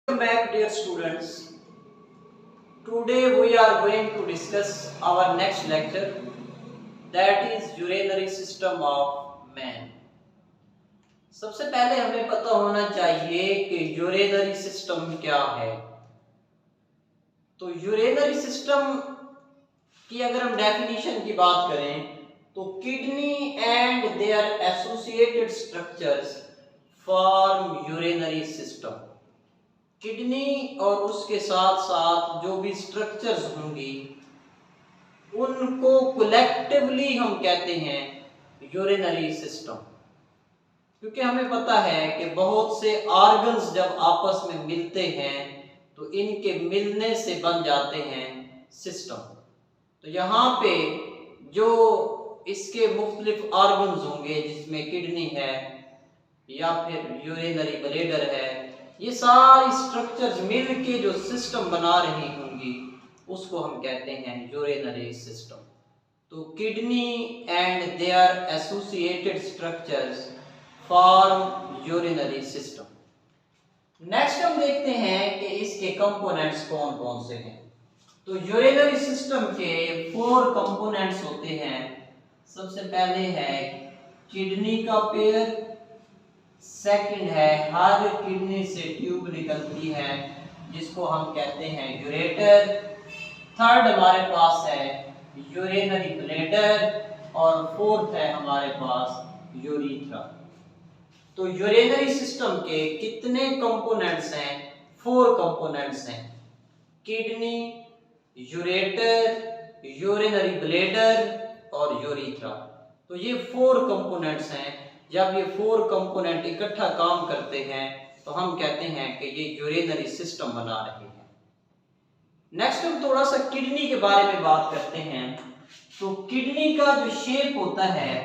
Welcome back, dear students. Today we are going to discuss our next lecture, that is urinary system of man. सबसे पहले हमें पता होना चाहिए कि यूरेनरी सिस्टम क्या है। तो यूरेनरी सिस्टम की अगर हम डेफिनेशन की बात करें तो kidney and their associated structures form urinary system. Kidney और उसके साथ साथ जो भी स्ट्रक्चर्स होंगी उनको कलेक्टिवली हम कहते हैं यूरिनरी सिस्टम। क्योंकि हमें पता है कि बहुत से ऑर्गन्स जब आपस में मिलते हैं तो इनके मिलने से बन जाते हैं सिस्टम। तो यहाँ पे जो इसके मुख्तलिफ ऑर्गन्स होंगे जिसमें किडनी है या फिर यूरिनरी ब्लैडर है, ये सारी स्ट्रक्चर्स मिलके जो सिस्टम बना रही होंगी उसको हम कहते हैं यूरिनरी सिस्टम। तो kidney and their associated structures form urinary system. Next हम देखते हैं कि इसके कंपोनेंट्स कौन कौन से हैं। तो यूरिनरी सिस्टम के 4 कंपोनेंट्स होते हैं। सबसे पहले है किडनी का पेयर, सेकंड है हर किडनी से ट्यूब निकलती है जिसको हम कहते हैं यूरेटर, थर्ड हमारे पास है यूरिनरी ब्लैडर और फोर्थ है हमारे पास यूरीथ्रा। तो यूरिनरी सिस्टम के कितने कंपोनेंट्स हैं? 4 कंपोनेंट्स हैं, किडनी, यूरेटर, यूरिनरी ब्लैडर और यूरीथ्रा। तो ये 4 कंपोनेंट्स हैं। जब ये 4 कंपोनेंट इकट्ठा काम करते हैं तो हम कहते हैं कि ये यूरिनरी सिस्टम बना रहे हैं। नेक्स्ट हम थोड़ा सा किडनी के बारे में बात करते हैं। तो किडनी का जो शेप होता है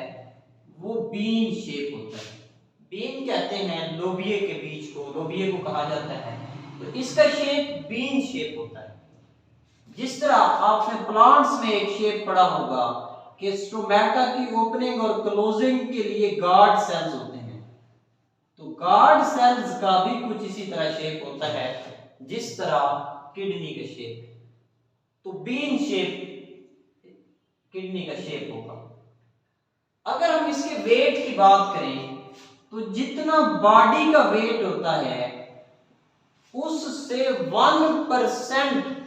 वो बीन शेप होता है। बीन कहते हैं लोबिये के बीच को, लोबिये को कहा जाता है। तो इसका शेप बीन शेप होता है। जिस तरह आपने प्लांट्स में एक शेप पढ़ा होगा कि स्टोमेटा की ओपनिंग और क्लोजिंग के लिए गार्ड सेल्स होते हैं, तो गार्ड सेल्स का भी कुछ इसी तरह शेप होता है जिस तरह किडनी का शेप। तो बीन शेप किडनी का शेप होगा। अगर हम इसके वेट की बात करें तो जितना बॉडी का वेट होता है उससे 1%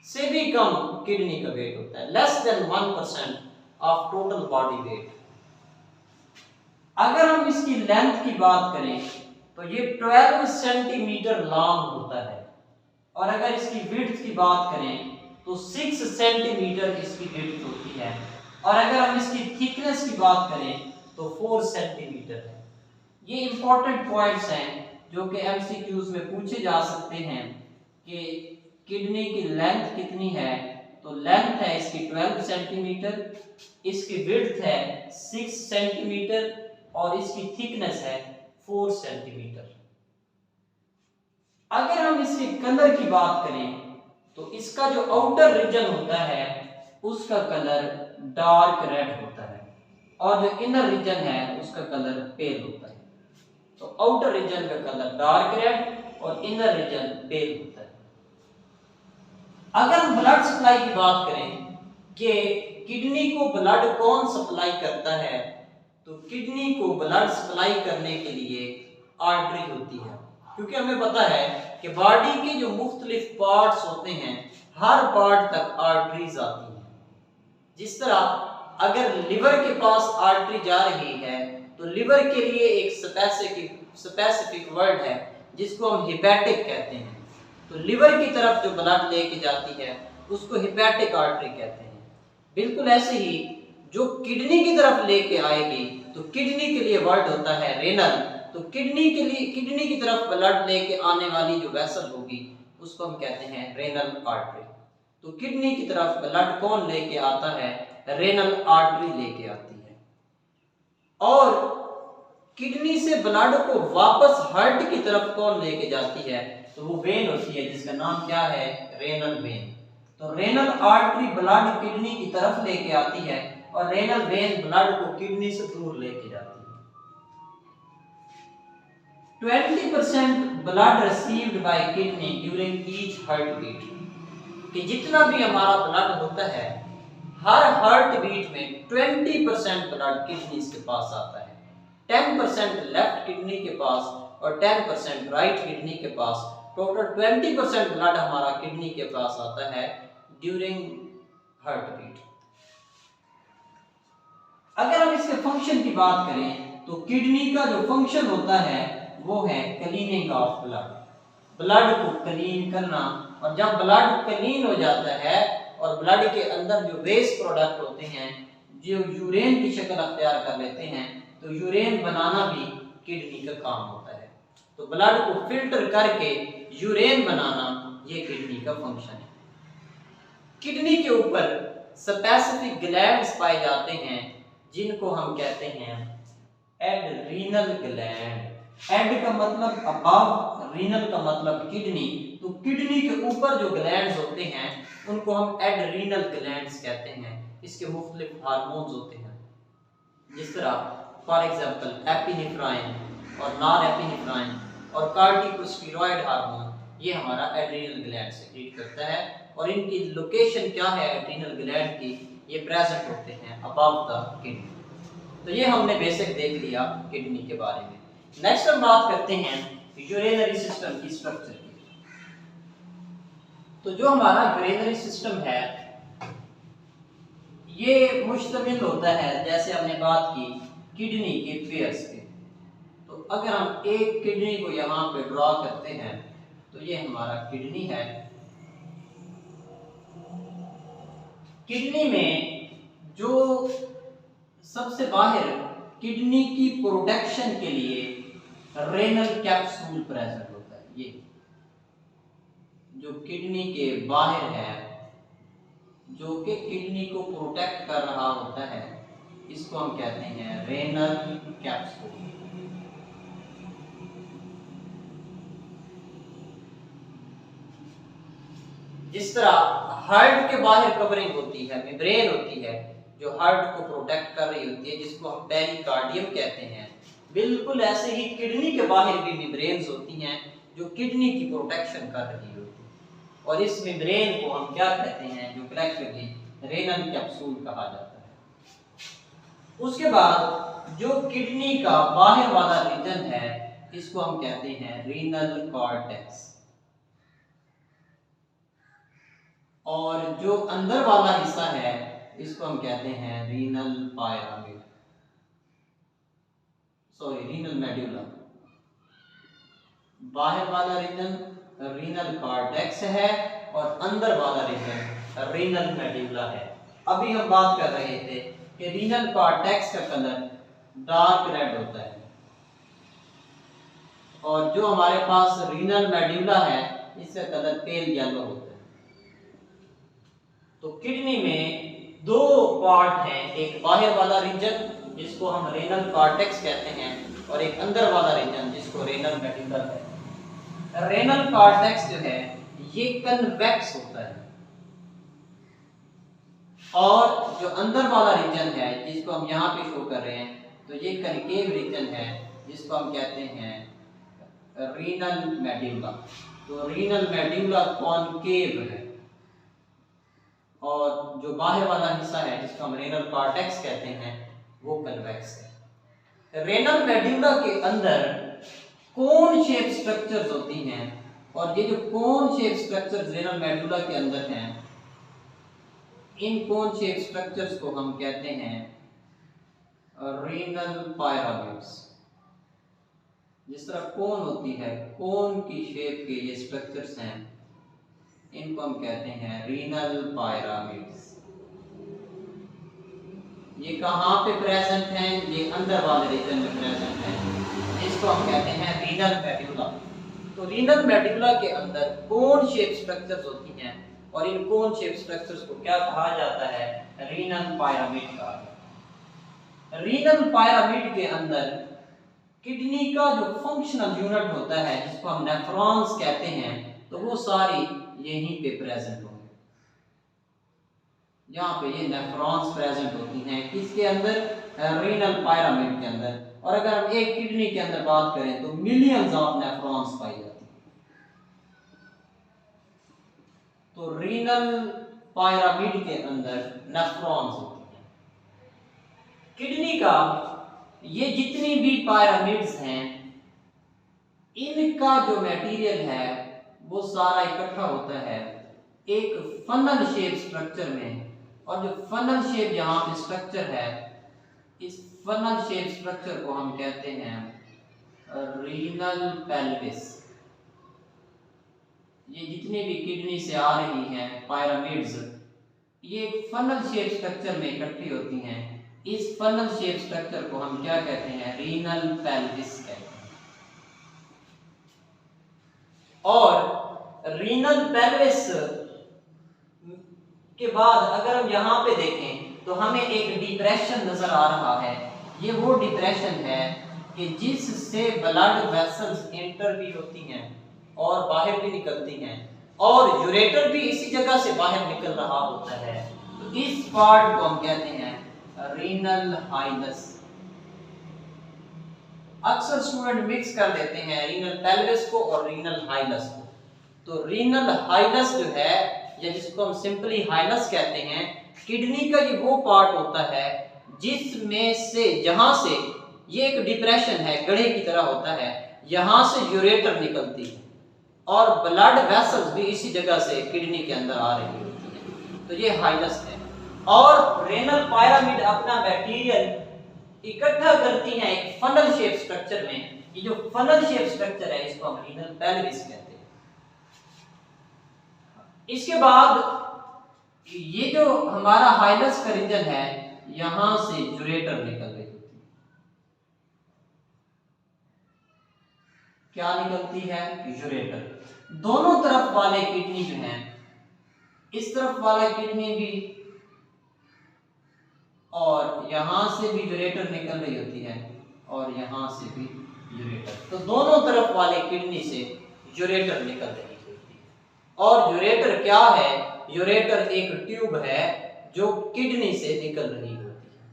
से भी कम किडनी का वेट होता है, less than 1% of total body weight. अगर हम इसकी लेंथ की बात करें तो ये 12 सेंटीमीटर लॉन्ग होता है और अगर इसकी विड्थ की बात करें तो 6 सेंटीमीटर इसकी विड्थ होती है और अगर हम इसकी थिकनेस की बात करें तो 4 सेंटीमीटर है। ये इंपॉर्टेंट पॉइंट्स हैं जो कि एमसीक्यूज में पूछे जा सकते हैं कि किडनी की लेंथ कितनी है। तो लेंथ है इसकी 12 सेंटीमीटर, इसकी विड्थ है 6 सेंटीमीटर और इसकी थिकनेस है 4 सेंटीमीटर। अगर हम इसके कलर की बात करें तो इसका जो आउटर रीजन होता है उसका कलर डार्क रेड होता है और जो इनर रीजन है उसका कलर पेल होता है। तो आउटर रीजन का कलर डार्क रेड और इनर रीजन पेल होता है। अगर हम ब्लड सप्लाई की बात करें कि किडनी को ब्लड कौन सप्लाई करता है, तो किडनी को ब्लड सप्लाई करने के लिए आर्टरी होती है। क्योंकि हमें पता है कि बॉडी के जो मुख्तलिफ पार्ट्स होते हैं हर पार्ट तक आर्टरीज आती हैं। जिस तरह अगर लिवर के पास आर्टरी जा रही है तो लिवर के लिए एक स्पेसिफिक वर्ड है जिसको हम हिपैटिक कहते हैं। तो लिवर की तरफ जो ब्लड लेके जाती है उसको हिपैटिक आर्टरी कहते हैं। बिल्कुल ऐसे ही जो किडनी की तरफ लेके आएगी तो किडनी के लिए वर्ड होता है रेनल। तो किडनी की तरफ ब्लड लेके आने वाली जो वेसल होगी उसको हम कहते हैं रेनल आर्टरी। तो किडनी की तरफ ब्लड कौन लेके आता है? रेनल आर्टरी लेके आती है। और किडनी से ब्लड को वापस हार्ट की तरफ कौन लेके जाती है? तो वो वेन होती है जिसका नाम क्या है? Renal vein. तो रेनल आर्टरी ब्लड किडनी की तरफ लेके आती है और रेनल वेन ब्लड को किडनी से दूर लेके जाती है। 20% blood received by kidney during each heart beat, कि जितना भी हमारा ब्लड होता है हर हार्ट बीट में 20% ब्लड किडनी के पास आता है, 10% लेफ्ट किडनी के पास और 10% राइट किडनी के पास, टोटल 20% ब्लड हमारा किडनी के पास आता है ड्यूरिंग हार्ट बीट। अगर हम इसके फंक्शन की बात करें तो किडनी का जो फंक्शन होता है वो है क्लीनिंग ऑफ ब्लड, ब्लड को क्लीन करना। और जब ब्लड क्लीन हो जाता है और ब्लड के अंदर जो वेस्ट प्रोडक्ट होते हैं जो यूरेन की शक्ल अख्तियार कर लेते हैं, तो यूरेन बनाना भी किडनी का काम होता है। तो ब्लड को फिल्टर करके यूरेन बनाना ये किडनी का फंक्शन है। किडनी के ऊपर स्पेसिफिक ग्लैंड्स पाए जाते हैं जिनको हम कहते हैं एड्रीनल ग्लैंड। एड का मतलब अबव, रीनल का मतलब किडनी। तो किडनी के ऊपर जो ग्लैंड्स होते हैं उनको हम एड्रीनल ग्लैंड्स कहते हैं। इसके मुख्तलिफ हार्मोन्स होते हैं, जिस तरह फॉर एग्जांपल एपिनेफ्राइन और नॉन एपिनेफ्राइन और कार्टिकोस्टेरॉइड हार्मोन, ये हमारा एड्रीनल ग्लैंड सेक्रेट करता है। और इनकी लोकेशन क्या है एड्रीनल ग्लैंड की, ये प्रेजेंट होते हैं अबव द किडनी। तो ये हमने बेसिक देख लिया किडनी के बारे में। नेक्स्ट हम बात करते हैं यूरिनरी सिस्टम की स्ट्रक्चर की। तो जो हमारा यूरिनरी सिस्टम है ये मुश्तमिल होता है, जैसे हमने बात की किडनी के पेयर्स पे। तो अगर हम एक किडनी को यहाँ पे ड्रॉ करते हैं तो ये हमारा किडनी है। किडनी में जो सबसे बाहर किडनी की प्रोटेक्शन के लिए रेनल कैप्सूल प्रेजेंट होता है। ये जो किडनी के बाहर है जो कि किडनी को प्रोटेक्ट कर रहा होता है, इसको हम कहते हैं रेनल कैप्सूल। जिस तरह हार्ट के बाहर कवरिंग होती है, मेम्ब्रेन होती है जो हार्ट को प्रोटेक्ट कर रही होती है, जिसको हम पेरिकार्डियम कहते हैं, बिल्कुल ऐसे ही किडनी के बाहर भी मेम्ब्रेन्स होती हैं जो किडनी की प्रोटेक्शन कर रही होती है। और इस मेम्ब्रेन को हम क्या कहते हैं, जो कलेक्टिवली रेनल कैप्सूल कहा जाता है। उसके बाद जो किडनी का बाहर वाला रीजन है इसको हम कहते हैं रीनल कॉर्टेक्स। और जो अंदर वाला हिस्सा है इसको हम कहते हैं renal pyramid, sorry renal medulla. बाहर वाला रीजन रीनल कॉर्टेक्स है और अंदर वाला रीजन रीनल मेड्यूला है। अभी हम बात कर रहे थे कि रीनल कॉर्टेक्स का कलर डार्क रेड होता है और जो हमारे पास रीनल मेड्यूला है इसका कलर पेल येलो होता है। तो किडनी में दो पार्ट हैं, एक बाहर वाला रीजन जिसको हम रेनल कॉर्टेक्स कहते हैं और एक अंदर वाला रीजन जिसको रेनल मेड्यूला कहते हैं। रेनल कॉर्टेक्स जो है ये कन्वेक्स होता है और जो अंदर वाला रीजन है जिसको हम यहाँ पे शो कर रहे हैं तो ये कनकेव रीजन है जिसको हम कहते हैं रीनल मेड्यूला। तो रीनल मेड्यूला कॉनकेव है और जो बाहर वाला हिस्सा है जिसको हम रेनल कॉर्टेक्स कहते हैं वो कन्वेक्स है। रेनल मेड्यूला के अंदर कोन शेप स्ट्रक्चर्स होती हैं और ये जो cone shape structures renal medulla के अंदर हैं इन कोन शेप स्ट्रक्चर्स को हम कहते हैं रीनल पायरामिड्स। जिस तरह कोन होती है, कोन की शेप के ये स्ट्रक्चर्स हैं, इनको हम कहते हैं रीनल पायरामिड्स। ये कहाँ पे प्रेजेंट हैं? ये अंदर वाले रीजन में प्रेजेंट हैं, इसको हम कहते हैं रीनल मेड्यूला। तो रीनल मेड्यूला के अंदर कोन शेप स्ट्रक्चर्स होती हैं और इन कोन शेप स्ट्रक्चर्स को क्या कहा जाता है? रीनल पायरामिड कहा जाता है। रीनल पायरामिड के अंदर किडनी का जो फंक्शनल यूनिट होता है जिसको हम नेफ्रॉन्स कहते हैं, तो वो सारी यहीं पे प्रेजेंट होंगे। यहाँ पे ये नेफ्रॉन्स प्रेजेंट होती हैं किसके अंदर? रीनल पायरामिड के अंदर। और अगर हम एक किडनी के अंदर बात करें तो मिलियंस ऑफ नेफ्रॉन्स पाई जाती हैं। तो रीनल पायरामिड के अंदर नेफ्रॉन्स होती हैं। किडनी का ये जितनी भी पायरामिड्स हैं, इनका जो मटेरियल है वो सारा इकट्ठा होता है एक फनल शेप स्ट्रक्चर में। और जो फनल शेप यहाँ पे स्ट्रक्चर है, इस फनल शेप स्ट्रक्चर को हम कहते हैं रीनल पेल्विस। ये जितनी भी किडनी से आ रही हैं पायरामिड्स, ये एक फनल शेप स्ट्रक्चर में इकट्ठी होती हैं। इस फनल शेप स्ट्रक्चर को हम क्या कहते हैं? रीनल पेल्विस कहते हैं। और रीनल पेल्विस के बाद अगर हम यहाँ पे देखें तो हमें एक डिप्रेशन नजर आ रहा है। ये वो डिप्रेशन है कि जिससे ब्लड वेसल्स एंटर भी होती हैं और बाहर भी निकलती हैं, और यूरेटर भी इसी जगह से बाहर निकल रहा होता है। तो इस पार्ट को हम कहते हैं रीनल हाइनस। अक्सर स्टूडेंट मिक्स कर देते हैं रीनल पेल्विस को और रीनल हाइनस को। तो रीनल हाइनस जो है, या जिसको हम सिंपली हाइनस कहते हैं, किडनी का ये वो पार्ट होता है जिसमें से, जहां से ये एक डिप्रेशन है, गड्ढे की तरह होता है, यहां से यूरेटर निकलती है और ब्लड वेसल्स भी इसी जगह से किडनी के अंदर आ रही होती है। तो ये हाइनस है। और रेनल पायरामिड अपना बैक्टीरियल इकट्ठा करती हैं एक फनल शेप स्ट्रक्चर में। ये जो फनल शेप स्ट्रक्चर है इसको हम रीनल पेल्विस कहते हैं। इसके बाद ये जो हमारा हाइनस का रीजन है, यहां से यूरेटर निकल रही होती है। क्या निकलती है? यूरेटर। दोनों तरफ वाले किडनी जो हैं, इस तरफ वाला किडनी भी और यहां से भी यूरेटर निकल रही होती है और यहां से भी यूरेटर। तो दोनों तरफ वाले किडनी से यूरेटर निकल रही होती है। और यूरेटर क्या है? यूरेटर एक ट्यूब है जो किडनी से निकल रही होती है।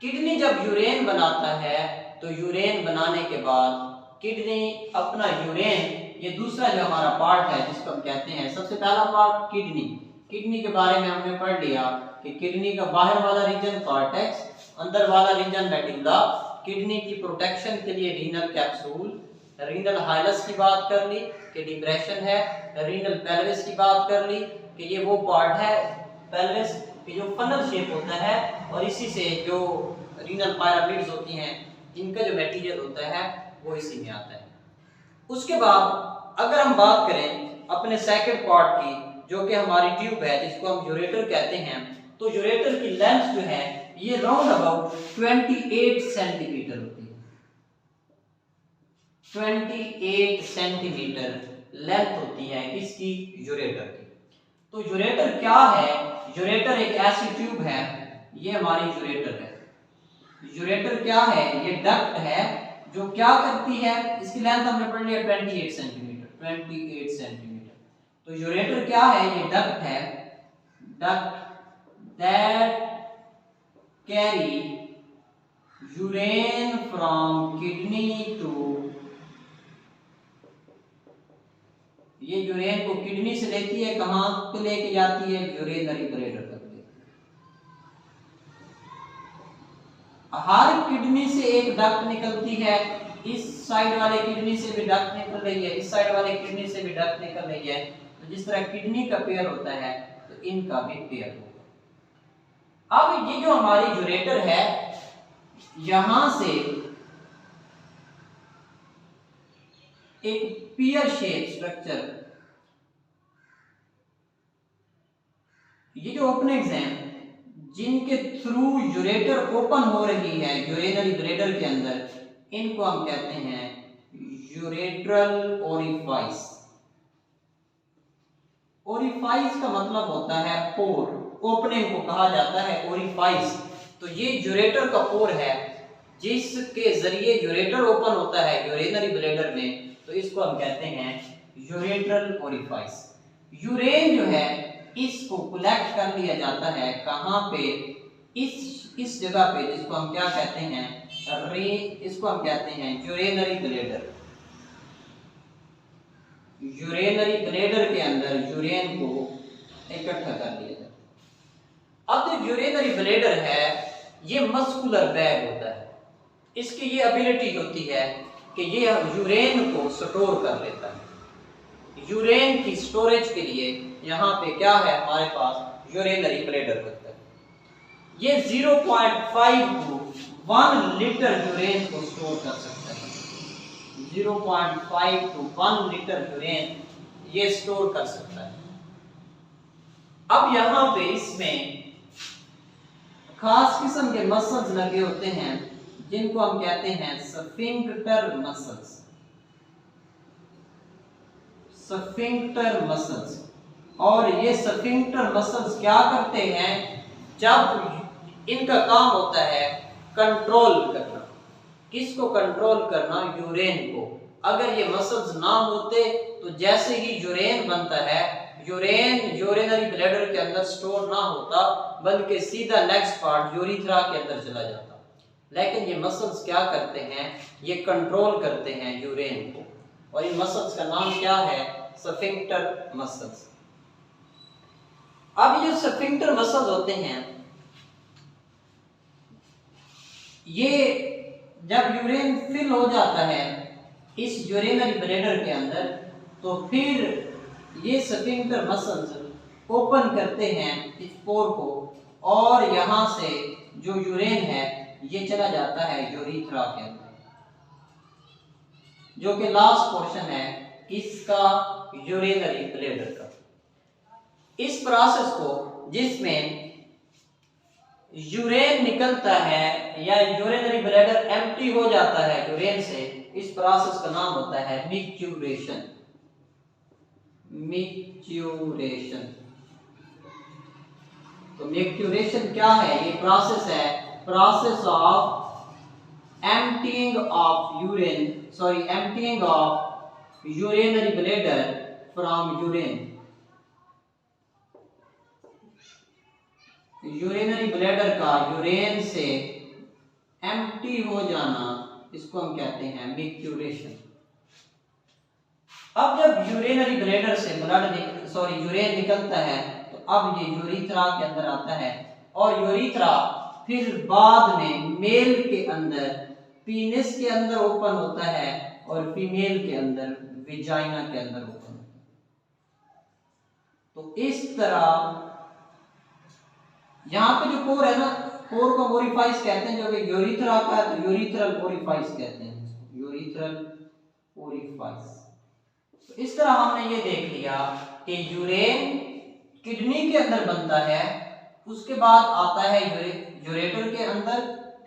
किडनी जब यूरेन बनाता है तो यूरेन बनाने के बाद किडनी अपना यूरेन, ये दूसरा जो हमारा पार्ट है जिसको हम कहते हैं, सबसे पहला पार्ट किडनी। किडनी के बारे में हमने पढ़ लिया कि किडनी का बाहर वाला रीजन कॉर्टेक्स, अंदर वाला रीजन मेडुला। किडनी की प्रोटेक्शन के लिए रीनल कैप्सूल। रीनल हाइनस की बात कर ली कि डिप्रेशन है। रीनल पेल्विस की बात कर ली कि ये वो पार्ट है पेल्विस कि जो फनल शेप होता है, और इसी से जो रीनल पायरामिड्स होती हैं, इनका जो मटेरियल होता है वो इसी में आता है। उसके बाद अगर हम बात करें अपने सेकंड पार्ट की, जो कि हमारी ट्यूब है जिसको हम यूरेटर कहते हैं, तो यूरेटर की लेंथ जो है ये राउंड अबाउट 28 सेंटीमीटर होती है। 28 सेंटीमीटर लेंथ होती है इसकी, यूरेटर की। तो यूरेटर क्या है? यूरेटर एक ऐसी ट्यूब है, ये हमारी यूरेटर है। यूरेटर क्या है? ये डक्ट है जो क्या करती है, इसकी लेंथ हमने पढ़ लिया 28 सेंटीमीटर। 28 सेंटीमीटर। तो यूरेटर क्या है? ये डक्ट है, duct that carry urine from kidney to, ये यूरेन को किडनी से लेती है, कहां पे लेके जाती है? यूरेनरी ब्लैडर तक लेती है। हर किडनी से एक डक्ट निकलती है। इस साइड वाले किडनी से भी डक्ट निकल रही है, इस साइड वाले किडनी से भी डक्ट निकल रही है। तो जिस तरह किडनी का पेयर होता है तो इनका भी पेयर होगा। अब ये जो हमारी यूरेटर है, यहां से एक पियर शेप स्ट्रक्चर, ये जो ओपनिंग्स हैं जिनके थ्रू यूरेटर ओपन हो रही है यूरेनरी ब्लैडर के अंदर, इनको हम कहते हैं यूरेट्रल ओरिफाइस। ओरिफाइस का मतलब होता है पोर, ओपनिंग को कहा जाता है ओरिफाइस। तो ये यूरेटर का पोर है जिसके जरिए यूरेटर ओपन होता है यूरेनरी ब्लैडर में, तो इसको हम कहते हैं यूरेट्रल ओरिफाइस। यूरेन जो है इसको कलेक्ट कर लिया जाता है कहां पे? इस जगह पे, जिसको हम क्या कहते हैं? इसको हम कहते हैं यूरेनरी ब्लैडर। यूरेनरी ब्लैडर के अंदर यूरेन को इकट्ठा कर लिया जाता है। अब जो यूरेनरी ब्लैडर है ये मस्कुलर बैग होता है। इसकी ये एबिलिटी होती है कि ये यूरेन को स्टोर कर लेता है। यूरेन की स्टोरेज के लिए यहाँ पे क्या है हमारे पास यूरेनरी ब्लैडर होता है। ये 0.5 टू 1 लीटर यूरेन को स्टोर कर सकता है। 0.5 टू 1 लीटर यूरेन ये स्टोर कर सकता है। अब यहाँ पे इसमें खास किस्म के मसल्स लगे होते हैं जिनको हम कहते हैं स्फिंक्टर मसल्स। Sphincter muscles. और ये स्फिंक्टर मसल्स क्या करते हैं, जब इनका काम होता है कंट्रोल करना। किसको कंट्रोल करना? यूरेन को। अगर ये मसल्स ना होते तो जैसे ही यूरेन बनता है, यूरेन यूरिनरी ब्लैडर के अंदर स्टोर ना होता बल्कि सीधा नेक्स्ट पार्ट यूरिथ्रा के अंदर चला जाता। लेकिन ये मसल्स क्या करते हैं, ये कंट्रोल करते हैं यूरेन को। और इन मसल्स का नाम क्या है? Sphincter muscles. अब ये जो स्फिंक्टर मसल्स होते हैं ये जब यूरेन फिल हो जाता है इस यूरिनरी ब्लैडर के अंदर तो फिर ये स्फिंक्टर मसल्स ओपन करते हैं इस पोर को और यहाँ से जो यूरेन है ये चला जाता है यूरिथ्रा के अंदर, जो कि लास्ट पोर्शन है किसका? यूरिनरी ब्लैडर का। इस प्रोसेस को जिसमें यूरेन निकलता है या यूरिनरी ब्लैडर एम्प्टी हो जाता है यूरेन से, इस प्रोसेस का नाम होता है मिक्चुरेशन। मिक्चुरेशन। तो मिक्चुरेशन क्या है? ये प्रोसेस है, process of emptying of urinary bladder from urine। Urinary bladder का यूरेन से एम्प्टी हो जाना, इसको हम कहते हैं मिक्चुरेशन। अब जब यूरिनरी ब्लैडर से यूरेन निकलता है तो अब ये यूरिथ्रा के अंदर आता है और यूरिथ्रा फिर बाद में मेल के अंदर पीनिस के अंदर ओपन होता है और फीमेल के अंदर विजाइना के अंदर ओपन होता है। तो इस तरह यहाँ पे जो पोर है ना, पोर को ओरिफाइस कहते हैं, जो कि यूरिथ्रा का है तो यूरिथ्रल ओरिफाइस कहते हैं। Urethral orifice. तो इस तरह हमने ये देख लिया कि यूरेन किडनी के अंदर बनता है, उसके बाद आता है यूरेटर के अंदर,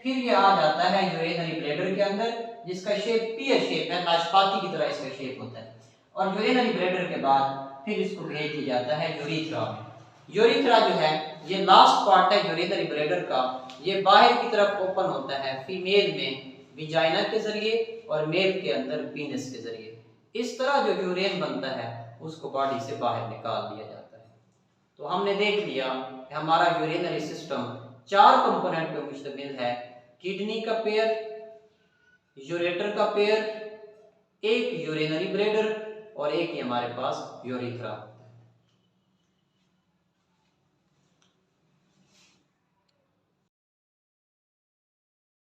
फिर ये आ जाता है यूरिनरी ब्लैडर के अंदर जिसका शेप पीयर शेप है, नाशपाती की तरह इसका शेप होता है। और यूरिनरी ब्लैडर के बाद फिर इसको भेज दिया जाता है यूरिथ्रा में। यूरिथ्रा जो है ये लास्ट पार्ट है यूरिनरी ब्लैडर का, ये बाहर की तरफ ओपन होता है फीमेल में विजाइना के जरिए और मेल के अंदर पीनस के जरिए। इस तरह जो यूरेन बनता है उसको बॉडी से बाहर निकाल दिया जाता है। तो हमने देख लिया कि हमारा यूरिनरी सिस्टम 4 कंपोनेंट पे मुश्तमिल है। किडनी का पेयर, यूरेटर का पेयर, एक यूरिनरी ब्लैडर और एक ही हमारे पास यूरिथ्रा।